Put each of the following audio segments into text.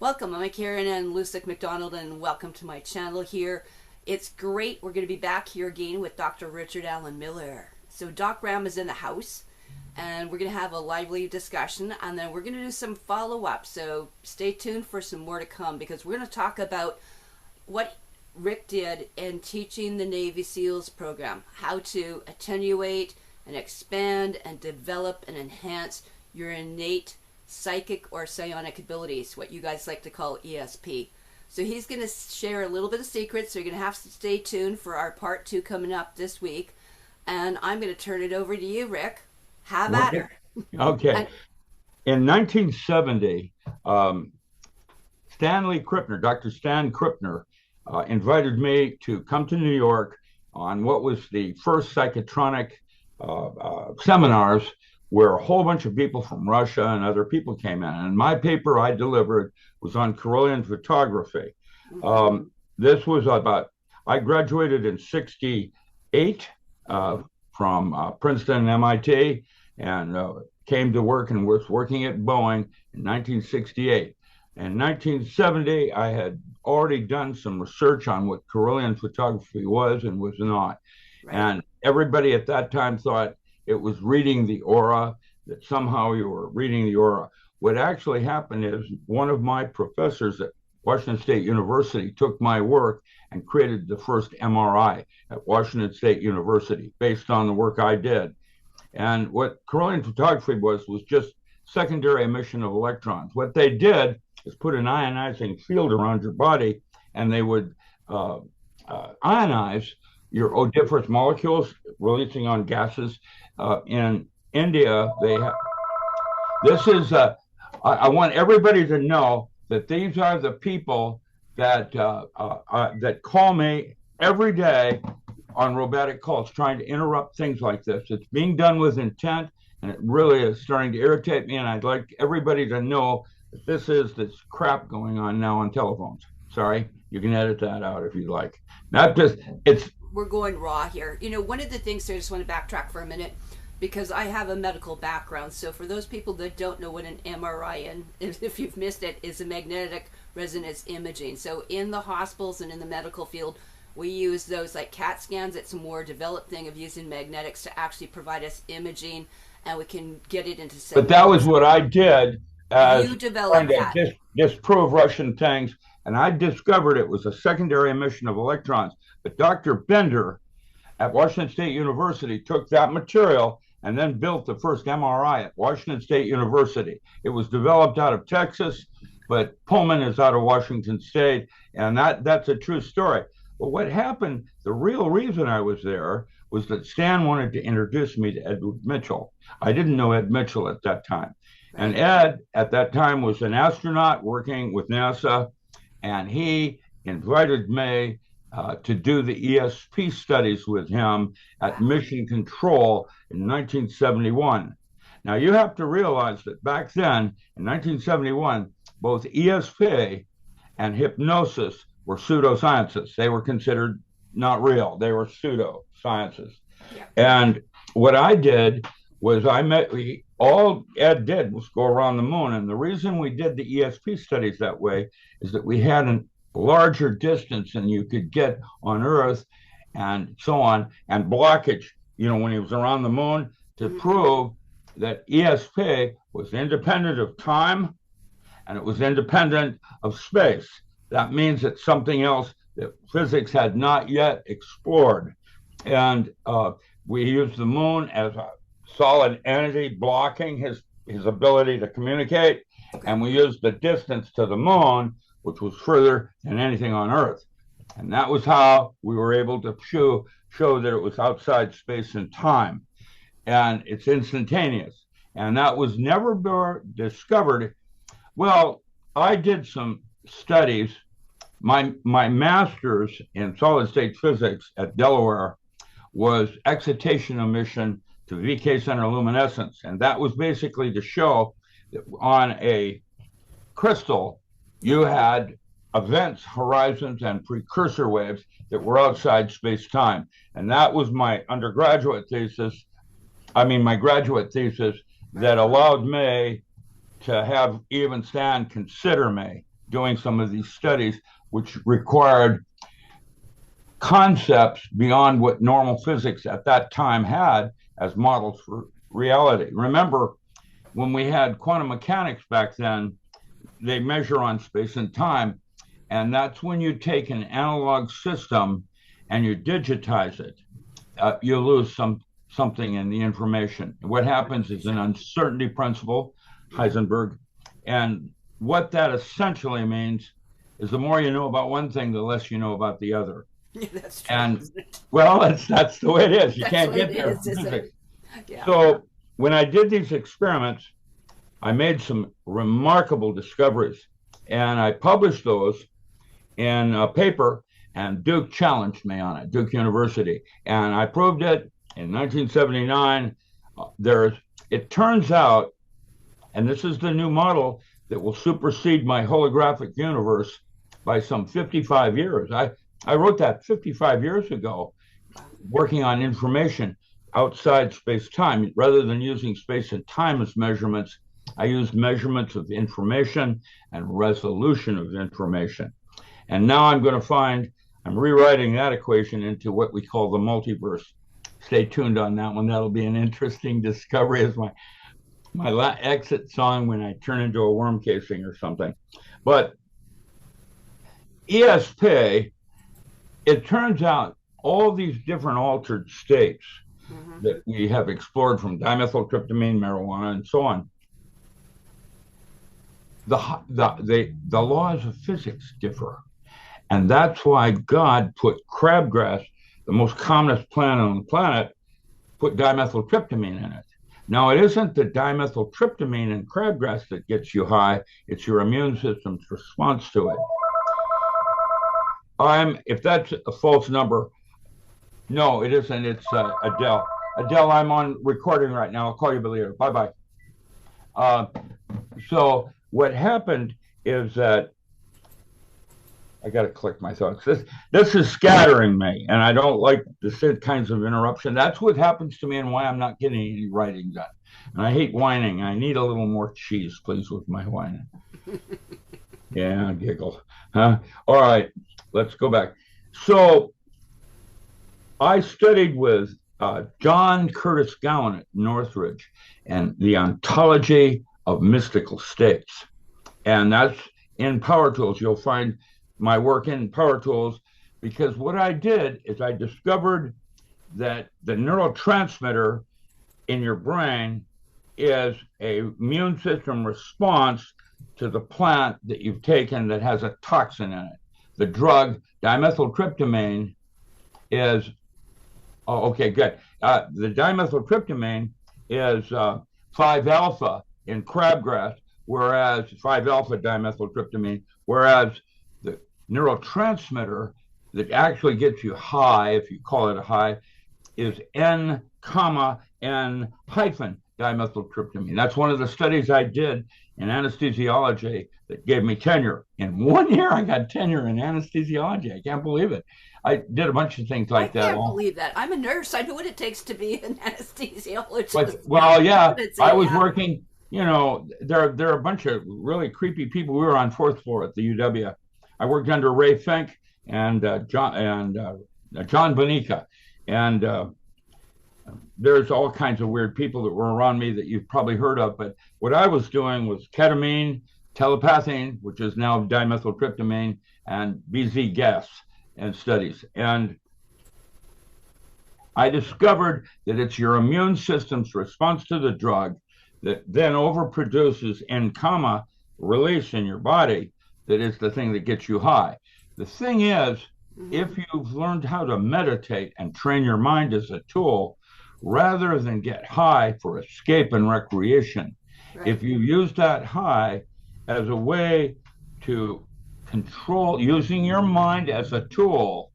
Welcome, I'm Karen and lucyk McDonald, and welcome to my channel here. It's great. We're going to be back here again with Dr. Richard Allen Miller. So DocRAM is in the house, and we're going to have a lively discussion, and then we're going to do some follow-up. So stay tuned for some more to come, because we're going to talk about what Rick did in teaching the Navy SEALs program, how to attenuate and expand and develop and enhance your innate psychic or psionic abilities, what you guys like to call ESP. So he's going to share a little bit of secrets, so you're going to have to stay tuned for our part 2 coming up this week. And I'm going to turn it over to you, Rick. Have at her. Okay. In 1970, Stanley Krippner, Dr. Stan Krippner, invited me to come to New York on what was the first psychotronic seminars, where a whole bunch of people from Russia and other people came in. And my paper I delivered was on Kirlian photography. This was I graduated in 68 from Princeton and MIT, and came to work and was working at Boeing in 1968. In 1970, I had already done some research on what Kirlian photography was and was not. Right. And everybody at that time thought it was reading the aura, that somehow you were reading the aura. What actually happened is one of my professors at Washington State University took my work and created the first MRI at Washington State University based on the work I did. And what Kirlian photography was just secondary emission of electrons. What they did is put an ionizing field around your body, and they would ionize your odoriferous molecules, releasing on gases. In India, they have this is I want everybody to know that these are the people that that call me every day on robotic calls trying to interrupt things like this. It's being done with intent, and it really is starting to irritate me, and I'd like everybody to know that this is this crap going on now on telephones. Sorry, you can edit that out if you like. Not just, we're going raw here. You know, one of the things, I just want to backtrack for a minute, because I have a medical background. So for those people that don't know what an MRI, and if you've missed it, is a magnetic resonance imaging. So in the hospitals and in the medical field, we use those like CAT scans. It's a more developed thing of using magnetics to actually provide us imaging, and we can get it into cells. But that was what I did as you developed trying to disprove Russian things, and I discovered it was a secondary emission of electrons. But Dr. Bender at Washington State University took that material and then built the first MRI at Washington State University. It was developed out of Texas, but Pullman is out of Washington State, and that's a true story. But what happened, the real reason I was there was that Stan wanted to introduce me to Edward Mitchell. I didn't know Ed Mitchell at that time. And Ed, at that time, was an astronaut working with NASA, and he invited me to do the ESP studies with him at Mission Control in 1971. Now, you have to realize that back then, in 1971, both ESP and hypnosis were pseudosciences. They were considered not real. They were pseudosciences. Yeah. And what I did was all Ed did was go around the moon. And the reason we did the ESP studies that way is that we had a larger distance than you could get on Earth and so on, and blockage, you know, when he was around the moon, to prove that ESP was independent of time and it was independent of space. That means it's something else that physics had not yet explored. And we used the moon as a solid entity blocking his ability to communicate, and we used the distance to the moon, which was further than anything on Earth. And that was how we were able to show that it was outside space and time. And it's instantaneous. And that was never discovered. Well, I did some studies. My master's in solid state physics at Delaware was excitation emission to VK center luminescence. And that was basically to show that on a crystal, you had events, horizons, and precursor waves that were outside space-time. And that was my graduate thesis that allowed me to have even Stan consider me doing some of these studies, which required concepts beyond what normal physics at that time had as models for reality. Remember, when we had quantum mechanics back then, they measure on space and time, and that's when you take an analog system and you digitize it. You lose something in the information. What happens is an uncertainty principle, Heisenberg, and what that essentially means is the more you know about one thing, the less you know about the other. Yeah, that's true. And well, that's the way it is. You That's can't what get it there. is, isn't it? Yeah. So when I did these experiments, I made some remarkable discoveries, and I published those in a paper, and Duke challenged me on it, Duke University, and I proved it in 1979. It turns out, and this is the new model that will supersede my holographic universe by some 55 years. I wrote that 55 years ago, working on information outside space-time. Rather than using space and time as measurements, I used measurements of information and resolution of information. And now I'm rewriting that equation into what we call the multiverse. Stay tuned on that one. That'll be an interesting discovery as my exit song when I turn into a worm casing or something. But ESP, it turns out all these different altered states that we have explored, from dimethyltryptamine, marijuana, and so on, the laws of physics differ. And that's why God put crabgrass, the most commonest plant on the planet, put dimethyltryptamine in it. Now, it isn't the dimethyltryptamine in crabgrass that gets you high, it's your immune system's response to it. If that's a false number, no, it isn't. It's Adele. Adele, I'm on recording right now. I'll call you later. Bye-bye. So what happened is that I got to click my thoughts. This is scattering me, and I don't like this kinds of interruption. That's what happens to me and why I'm not getting any writing done. And I hate whining. I need a little more cheese, please, with my whining. Yeah, giggle. Huh? All right, let's go back. So I studied with John Curtis Gowan at Northridge and the ontology of mystical states. And that's in Power Tools. You'll find my work in Power Tools, because what I did is I discovered that the neurotransmitter in your brain is a immune system response to the plant that you've taken that has a toxin in it. The drug dimethyltryptamine is, oh, okay, good. The dimethyltryptamine is 5-alpha in crabgrass, whereas 5-alpha dimethyltryptamine, whereas the neurotransmitter that actually gets you high, if you call it a high, is N, N hyphen dimethyltryptamine. That's one of the studies I did in anesthesiology that gave me tenure. In 1 year, I got tenure in anesthesiology. I can't believe it. I did a bunch of things like that. I can't believe that. I'm a nurse. I know what it takes to be an anesthesiologist. But, well, yeah, I was working, you know, there are a bunch of really creepy people. We were on 4th floor at the UW. I worked under Ray Fink and John Bonica. And there's all kinds of weird people that were around me that you've probably heard of. But what I was doing was ketamine, telepathy, which is now dimethyltryptamine, and BZ gas and studies. And I discovered that it's your immune system's response to the drug that then overproduces N, release in your body that is the thing that gets you high. The thing is, if you've learned how to meditate and train your mind as a tool, rather than get high for escape and recreation, if you use that high as a way to control, using your mind as a tool,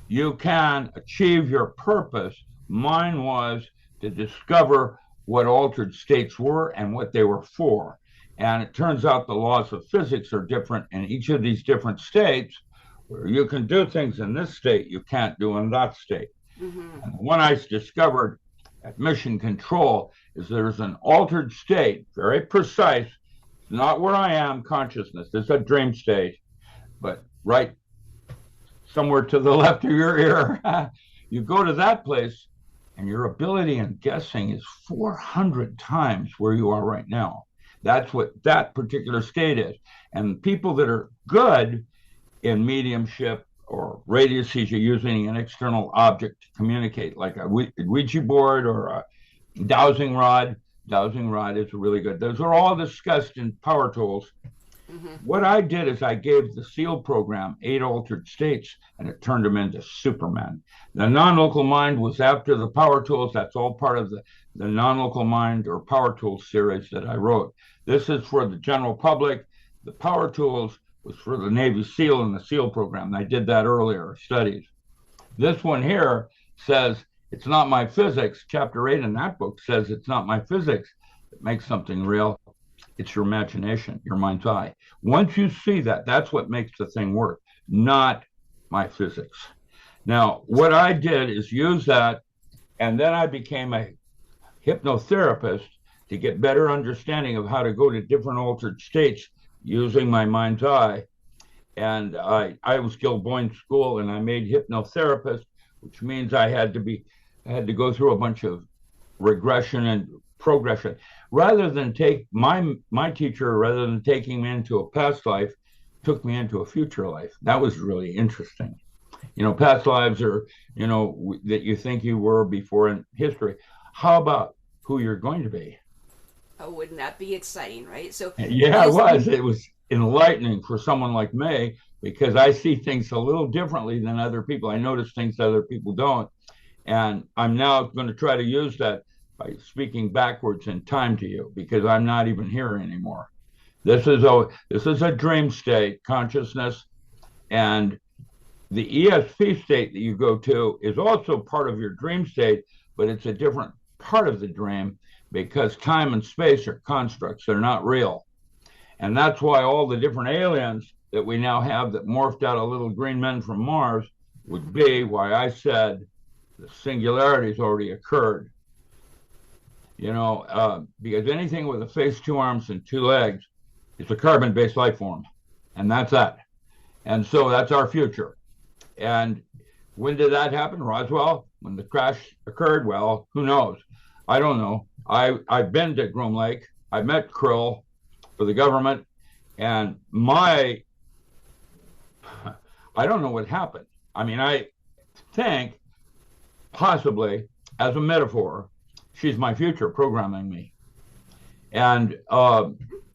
you can achieve your purpose. Mine was to discover what altered states were and what they were for. And it turns out the laws of physics are different in each of these different states, where you can do things in this state you can't do in that state. And the one I discovered at Mission Control is there's an altered state, very precise, not where I am, consciousness. It's a dream state, but right somewhere to the left of your ear. You go to that place, and your ability in guessing is 400 times where you are right now. That's what that particular state is. And people that are good in mediumship or radiesthesia using an external object to communicate, like a Ouija board or a dowsing rod. Dowsing rod is really good. Those are all discussed in Power Tools. What I did is I gave the SEAL program 8 altered states, and it turned them into Superman. The non-local mind was after the Power Tools. That's all part of the non-local mind or Power Tools series that I wrote. This is for the general public. The Power Tools was for the Navy SEAL and the SEAL program. I did that earlier, studies. This one here says, it's not my physics. Chapter 8 in that book says it's not my physics that makes something real. It's your imagination, your mind's eye. Once you see that, that's what makes the thing work, not my physics. Now, what I did is use that, and then I became a hypnotherapist to get better understanding of how to go to different altered states using my mind's eye. And I was Gilboyne School, and I made hypnotherapist, which means I had to go through a bunch of regression and progression. Rather than take my teacher, rather than taking me into a past life, took me into a future life. That was really interesting. Past lives are, that you think you were before in history. How about who you're going to be? Oh, wouldn't that be exciting, right? So yeah, it was enlightening for someone like me, because I see things a little differently than other people. I notice things other people don't. And I'm now going to try to use that by speaking backwards in time to you, because I'm not even here anymore. This is a dream state, consciousness, and the ESP state that you go to is also part of your dream state, but it's a different part of the dream, because time and space are constructs. They're not real. And that's why all the different aliens that we now have that morphed out of little green men from Mars would be why I said the singularity's already occurred. Because anything with a face, 2 arms, and 2 legs is a carbon-based life form, and that's that. And so that's our future. And when did that happen, Roswell? When the crash occurred? Well, who knows? I don't know. I've been to Groom Lake. I met Krill for the government, and I don't know what happened. I mean, I think possibly as a metaphor, she's my future programming me. And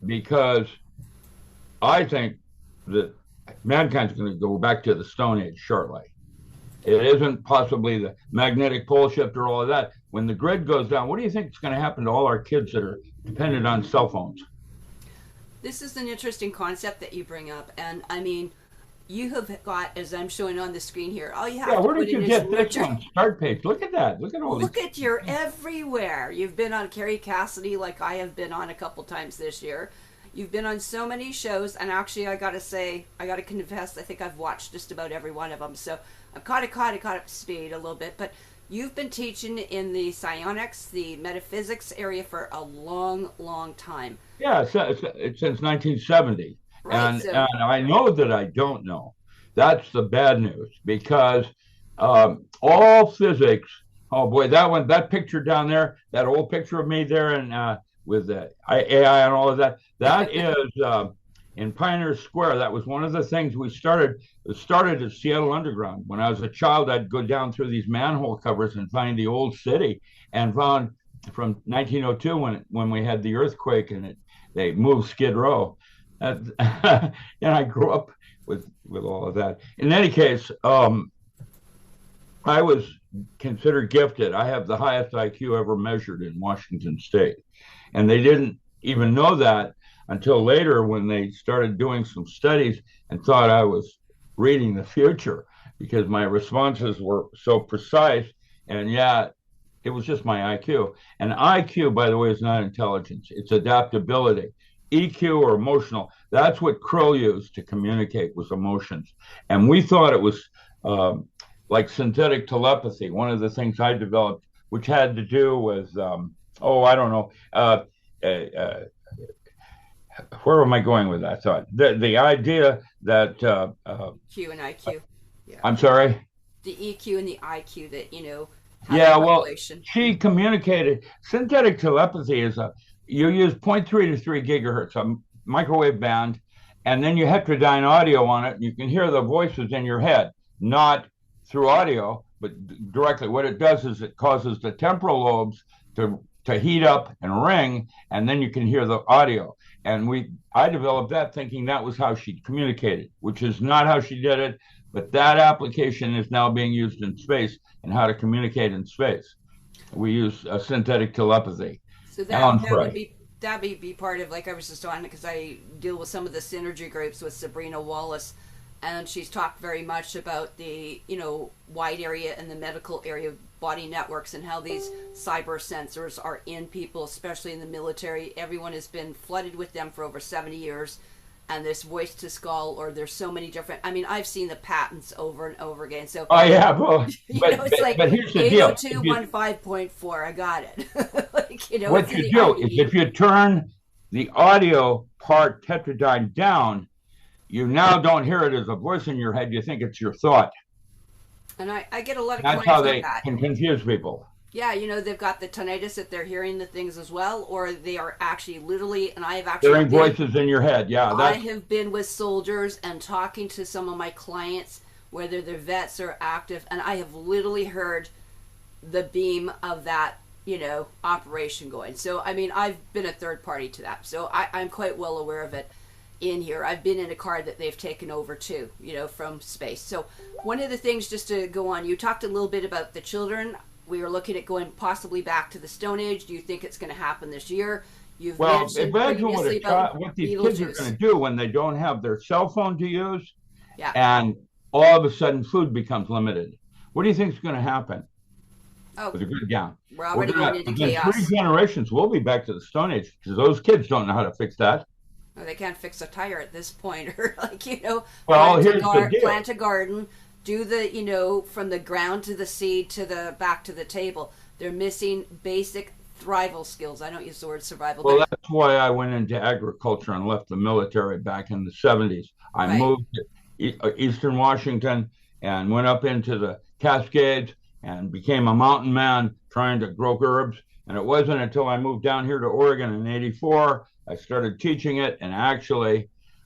because I think that mankind's going to go back to the Stone Age shortly. It isn't possibly the magnetic pole shift or all of that. When the grid goes down, what do you think is going to happen to all our kids that are dependent on cell phones? This is an interesting concept that you bring up. And I mean, you have got, as I'm showing on the screen here, all you have to where put did you in get is this Richard. one? Start page. Look at that. Look at all Look these. at you're everywhere. You've been on Carrie Cassidy, like I have been on a couple times this year. You've been on so many shows, and actually, I gotta confess, I think I've watched just about every one of them. So I'm caught up to speed a little bit. But you've been teaching in the psionics, the metaphysics area for a long, long time. Yeah, it's since 1970. Right. And I know that I don't know. That's the bad news, because all physics. Oh boy, that picture down there, that old picture of me there, and with the AI and all of that. That is in Pioneer Square. That was one of the things we started. It started at Seattle Underground. When I was a child, I'd go down through these manhole covers and find the old city, and found from 1902 when we had the earthquake and they moved Skid Row. And I grew up with all of that. In any case, I was considered gifted. I have the highest IQ ever measured in Washington State. And they didn't even know that until later, when they started doing some studies and thought I was reading the future, because my responses were so precise. And it was just my IQ. And IQ, by the way, is not intelligence. It's adaptability. EQ, or emotional, that's what Krill used to communicate, was emotions. And we thought it was like synthetic telepathy. One of the things I developed, which had to do with, I don't know, where am I going with that thought? The idea that Q and IQ. Yeah. I'm sorry. The EQ and the IQ that, have a Yeah, well, correlation. she communicated. Synthetic telepathy is you use zero point 0.3 to 3 gigahertz, a microwave band, and then you heterodyne audio on it, and you can hear the voices in your head, not through audio, but directly. What it does is it causes the temporal lobes to heat up and ring, and then you can hear the audio. And I developed that thinking that was how she communicated, which is not how she did it. But that application is now being used in space and how to communicate in space. We use synthetic telepathy. So Alan that would Frey. be that may be part of, like, I was just on, because I deal with some of the synergy groups with Sabrina Wallace, and she's talked very much about the wide area and the medical area of body networks and how these cyber sensors are in people, especially in the military. Everyone has been flooded with them for over 70 years, and this voice to skull, or there's so many different. I mean, I've seen the patents over and over again. So Oh yeah, well, it's like but here's the deal. 802.15.4. I got it. Like, What it's in you the do is IDE. if you turn the audio part tetradyne down, you now don't hear it as a voice in your head. You think it's your thought. And I get a lot of That's clients how like they that. can confuse people. Yeah, they've got the tinnitus that they're hearing the things as well, or they are actually literally, and I have actually Hearing voices in your head. Yeah, I that's have been with soldiers and talking to some of my clients, whether they're vets or active, and I have literally heard the beam of that, operation going. So, I mean, I've been a third party to that. So I'm quite well aware of it in here. I've been in a car that they've taken over too, from space. So one of the things, just to go on, you talked a little bit about the children. We were looking at going possibly back to the Stone Age. Do you think it's going to happen this year? You've well. mentioned Imagine previously what these kids are Beetlejuice. going to do when they don't have their cell phone to use, Yeah. and all of a sudden food becomes limited. What do you think is going to happen Oh, with a good gown? we're already going into In chaos. 3 generations, we'll be back to the Stone Age because those kids don't know how to fix that. Oh, they can't fix a tire at this point, or Well, here's the deal. plant a garden, do the from the ground to the seed to the back to the table. They're missing basic thrival skills. I don't use the word survival. Well, But that's why I went into agriculture and left the military back in the 70s. I right, moved to Eastern Washington and went up into the Cascades and became a mountain man trying to grow herbs. And it wasn't until I moved down here to Oregon in '84 I started teaching it. And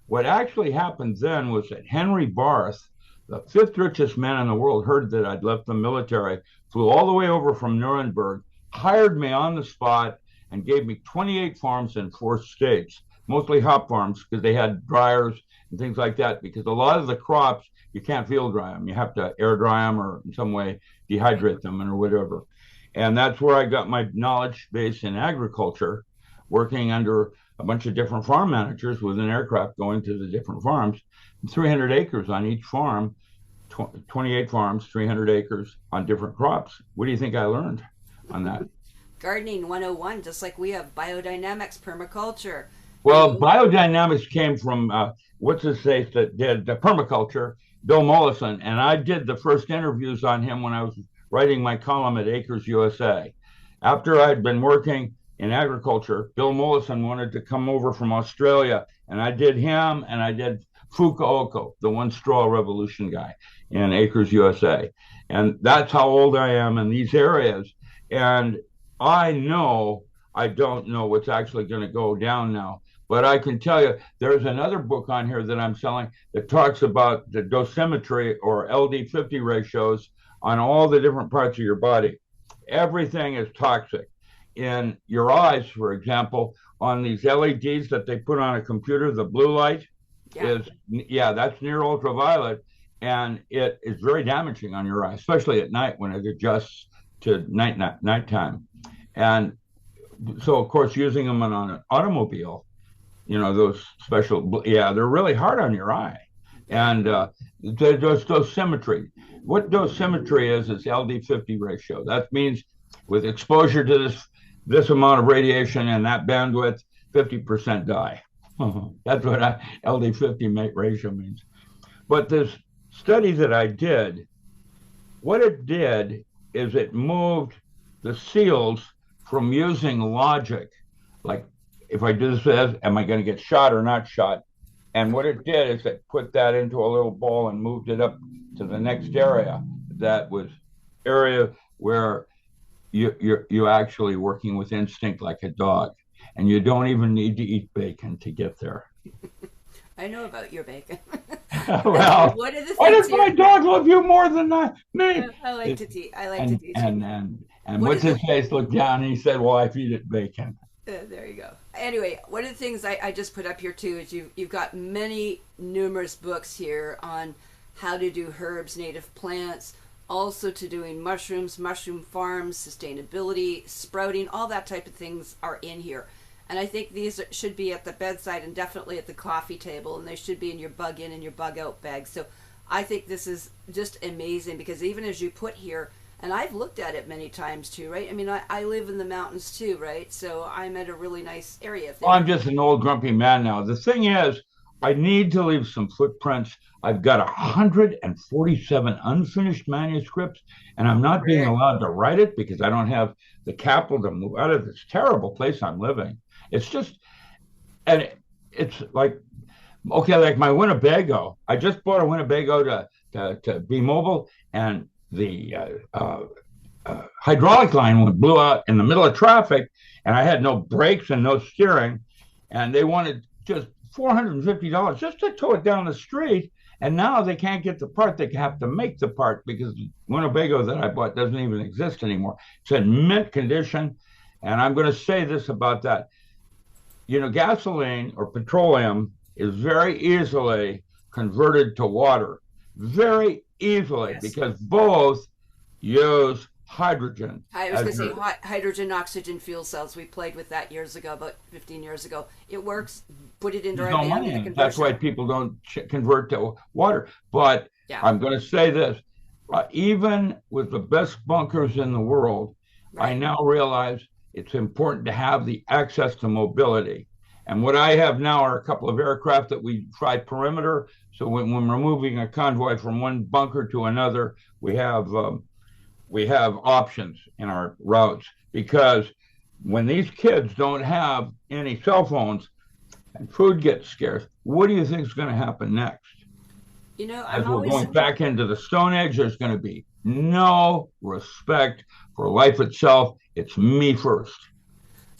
what actually happened then was that Henry Barth, the fifth richest man in the world, heard that I'd left the military, flew all the way over from Nuremberg, hired me on the spot, and gave me 28 farms in 4 states, mostly hop farms because they had dryers and things like that. Because a lot of the crops, you can't field dry them. You have to air dry them or in some way dehydrate them or whatever. And that's where I got my knowledge base in agriculture, working under a bunch of different farm managers with an aircraft going to the different farms, 300 acres on each farm, 28 farms, 300 acres on different crops. What do you think I learned on that? gardening 101, just like we have biodynamics, permaculture. Well, biodynamics came from what's his face that did the permaculture, Bill Mollison, and I did the first interviews on him when I was writing my column at Acres USA. After I'd been working in agriculture, Bill Mollison wanted to come over from Australia, and I did him, and I did Fukuoka, the one straw revolution guy in Acres USA. And that's how old I am in these areas. And I don't know what's actually going to go down now. But I can tell you, there's another book on here that I'm selling that talks about the dosimetry or LD50 ratios on all the different parts of your body. Everything is toxic. In your eyes, for example, on these LEDs that they put on a computer, the blue light that's near ultraviolet, and it is very damaging on your eye, especially at night when it adjusts to nighttime. And so, of course, using them on an automobile, those special, they're really hard on your eye. And there's dosimetry. What dosimetry is LD50 ratio. That means with exposure to this amount of radiation and that bandwidth, 50% die. That's what LD50 ratio means. But this study that I did, what it did is it moved the SEALs from using logic, like if I do this, am I going to get shot or not shot? And what it did is it put that into a little ball and moved it up to the next area. That was area where you're actually working with instinct like a dog, and you don't even need to eat bacon to get there. I know about your bacon. Well, what are the why things does my dog love you more than me? I like to teach. I like to teach. And what's his face looked down and he said, "Well, I feed it bacon." There you go. Anyway, one of the things I just put up here too is you've got many numerous books here on how to do herbs, native plants, also to doing mushrooms, mushroom farms, sustainability, sprouting, all that type of things are in here. And I think these should be at the bedside and definitely at the coffee table, and they should be in your bug in and your bug out bag. So I think this is just amazing, because even as you put here, and I've looked at it many times too, right? I mean, I live in the mountains too, right? So I'm at a really nice area. Well, I'm just an old grumpy man now. The thing is, I need to leave some footprints. I've got 147 unfinished manuscripts, and I'm not being allowed to write it because I don't have the capital to move out of this terrible place I'm living. It's just, and it's like, okay, like my Winnebago. I just bought a Winnebago to be mobile, and the hydraulic line blew out in the middle of traffic, and I had no brakes and no steering, and they wanted just $450 just to tow it down the street. And now they can't get the part. They have to make the part because the Winnebago that I bought doesn't even exist anymore. It's in mint condition. And I'm going to say this about that. You know, gasoline or petroleum is very easily converted to water. Very easily, yes, because both use hydrogen. I was going to say hydrogen oxygen fuel cells. We played with that years ago, about 15 years ago. It works. Put it into our van. That's why people don't convert to water. But yeah, I'm going to say this. Even with the best bunkers in the world, right, I now realize it's important to have the access to mobility. And what I have now are a couple of aircraft that we fly perimeter. So when we're moving a convoy from one bunker to another, we have options in our routes, because when these kids don't have any cell phones and food gets scarce, what do you think is going to happen next? You know, as we're going back into the Stone Age, there's going to be no respect for life itself. It's me first.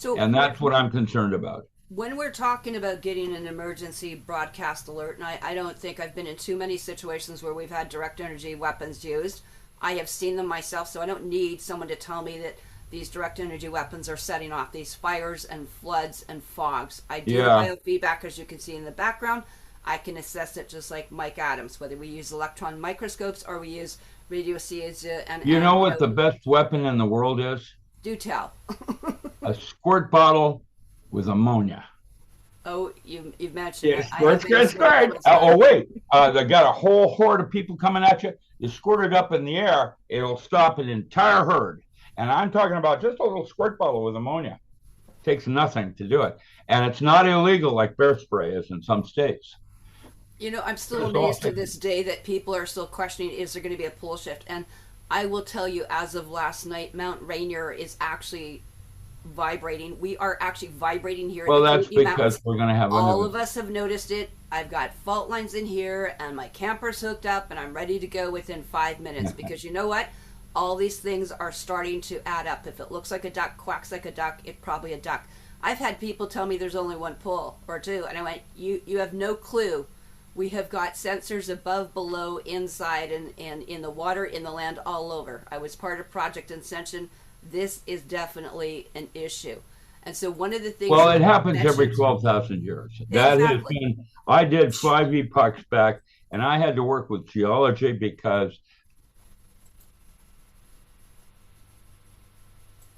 And that's what I'm concerned about. When we're talking about getting an emergency broadcast alert, and I don't think I've been in too many situations where we've had direct energy weapons used. I have seen them myself, so I don't need someone to tell me that these direct energy weapons are setting off these fires and floods and fogs. I do biofeedback, as you can see in the background. I can assess it just like Mike Adams, whether we use electron microscopes or we use radio seeds. You know what the best weapon in the world is? Do tell. A squirt bottle with ammonia. Oh, you've mentioned it. Squirt. Oh, wait. They got a whole horde of people coming at you. You squirt it up in the air, it'll stop an entire herd. And I'm talking about just a little squirt bottle with ammonia. It takes nothing to do it. And it's not illegal like bear spray is in some states. You know, I'm still amazed to this day that people are still questioning, is there going to be a pole shift? And I will tell you, as of last night, Mount Rainier is actually vibrating. We are actually vibrating here. Well, that's because we're going to have all of us have noticed it. I've got fault lines in here, and my camper's hooked up, and I'm ready to go within 5 minutes. Because you know what? All these things are starting to add up. If it looks like a duck, quacks like a duck, it's probably a duck. I've had people tell me there's only one pole or two, and I went, you have no clue. We have got sensors above, below, inside, and in the water, in the land, all over. I was part of Project Ascension. This is definitely an issue. And so one of the things... Well, it happens every 12,000 years. That has been... I did 5 epochs back, and I had to work with geology because...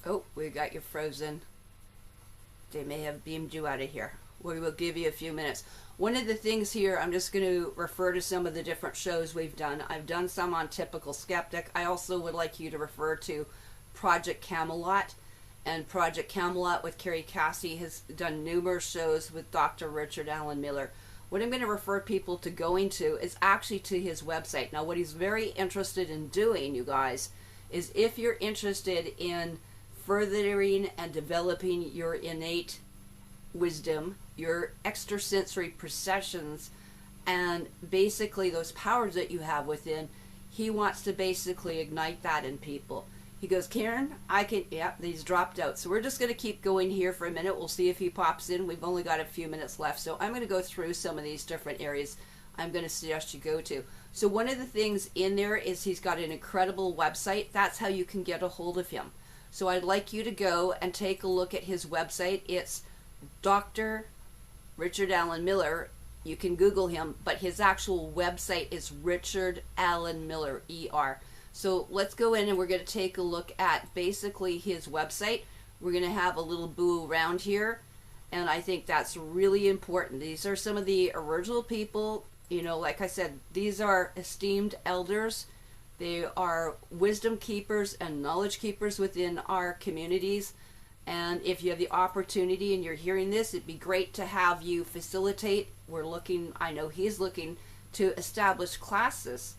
Oh, we got you frozen. They may have beamed you out of here. We will give you a few minutes. One of the things here, I'm just going to refer to some of the different shows we've done. I've done some on Typical Skeptic. I also would like you to refer to Project Camelot. And Project Camelot with Carrie Cassie has done numerous shows with Dr. Richard Allen Miller. What I'm going to refer people to going to is actually to his website. Now, what he's very interested in doing, you guys, is if you're interested in furthering and developing your innate wisdom, your extrasensory perceptions, and basically those powers that you have within. He wants to basically ignite that in people. He goes, Karen, I can, yep, he's dropped out. So we're just going to keep going here for a minute. We'll see if he pops in. We've only got a few minutes left. So I'm going to go through some of these different areas I'm going to suggest you go to. So one of the things in there is he's got an incredible website. That's how you can get a hold of him. So I'd like you to go and take a look at his website. It's Dr. Richard Allen Miller. You can Google him, but his actual website is Richard Allen Miller, E-R. So let's go in and we're going to take a look at basically his website. We're going to have a little boo around here, and I think that's really important. These are some of the original people. You know, like I said, these are esteemed elders. They are wisdom keepers and knowledge keepers within our communities. And if you have the opportunity and you're hearing this, it'd be great to have you facilitate. We're looking, I know he's looking to establish classes.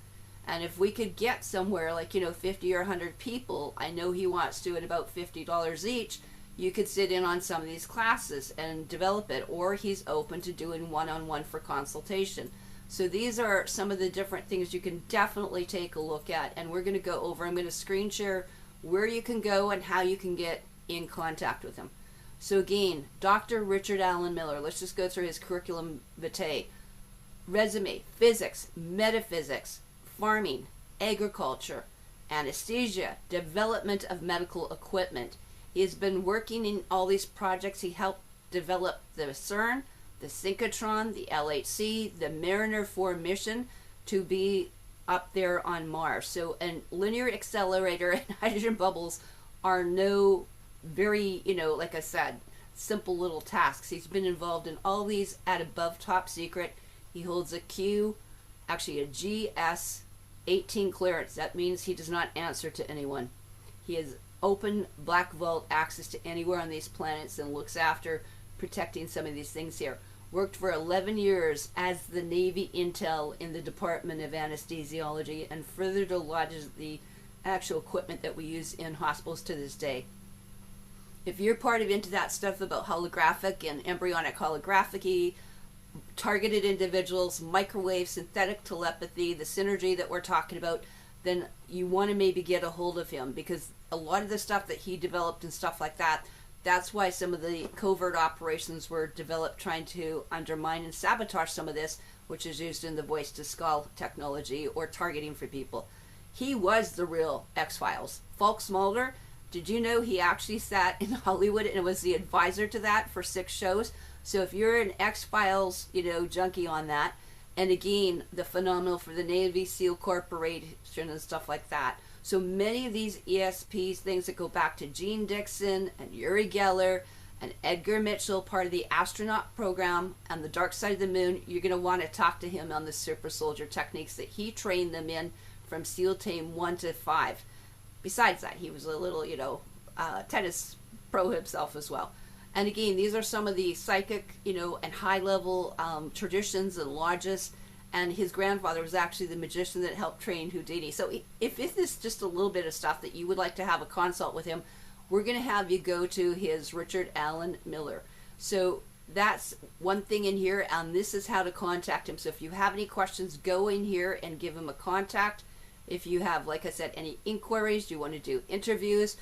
And if we could get somewhere like, 50 or 100 people, I know he wants to at about $50 each, you could sit in on some of these classes and develop it. Or he's open to doing one-on-one for consultation. So these are some of the different things you can definitely take a look at. And we're going to go over, I'm going to screen share where you can go and how you can get in contact with him. So again, Dr. Richard Allen Miller, let's just go through his curriculum vitae. Resume, physics, metaphysics, farming, agriculture, anesthesia, development of medical equipment. He has been working in all these projects. He helped develop the CERN, the synchrotron, the LHC, the Mariner 4 mission to be up there on Mars. So a linear accelerator and hydrogen bubbles are no very, like I said, simple little tasks. He's been involved in all these at above top secret. He holds a GS 18 clearance. That means he does not answer to anyone. He has open black vault access to anywhere on these planets and looks after protecting some of these things here. Worked for 11 years as the Navy Intel in the Department of Anesthesiology and further lodges the actual equipment that we use in hospitals to this day. If you're part of into that stuff about holographic and embryonic holography, targeted individuals, microwave, synthetic telepathy, the synergy that we're talking about, then you want to maybe get a hold of him, because a lot of the stuff that he developed and stuff like that, that's why some of the covert operations were developed trying to undermine and sabotage some of this, which is used in the voice to skull technology or targeting for people. He was the real X-Files. Falk Mulder, did you know he actually sat in Hollywood and was the advisor to that for 6 shows? So if you're an X-Files, junkie on that, and again, the phenomenal for the Navy SEAL Corporation and stuff like that. So many of these ESPs, things that go back to Gene Dixon and Uri Geller and Edgar Mitchell, part of the astronaut program and the dark side of the moon, you're going to want to talk to him on the super soldier techniques that he trained them in from SEAL Team 1 to 5. Besides that, he was a little, tennis pro himself as well. And again, these are some of the psychic, and high-level traditions and lodges. And his grandfather was actually the magician that helped train Houdini. So if this is just a little bit of stuff that you would like to have a consult with him, we're going to have you go to his Richard Allen Miller. So that's one thing in here, and this is how to contact him. So if you have any questions, go in here and give him a contact. If you have, like I said, any inquiries, you want to do interviews,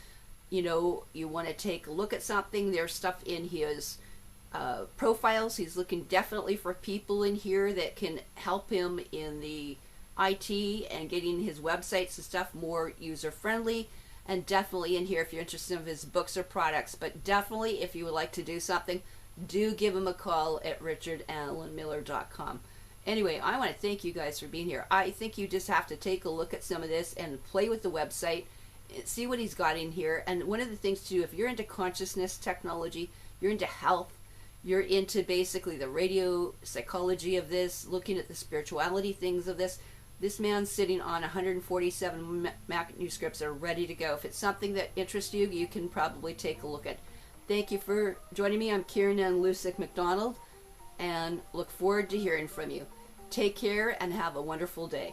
you want to take a look at something, there's stuff in his profiles. He's looking definitely for people in here that can help him in the IT and getting his websites and stuff more user-friendly. And definitely in here if you're interested in his books or products. But definitely if you would like to do something, do give him a call at richardallenmiller.com. Anyway, I want to thank you guys for being here. I think you just have to take a look at some of this and play with the website, see what he's got in here. And one of the things to do, if you're into consciousness technology, you're into health, you're into basically the radio psychology of this, looking at the spirituality things of this, this man's sitting on 147 manuscripts that are ready to go. If it's something that interests you, you can probably take a look at. Thank you for joining me. I'm Karen and Lucyk MacDonald, and look forward to hearing from you. Take care and have a wonderful day.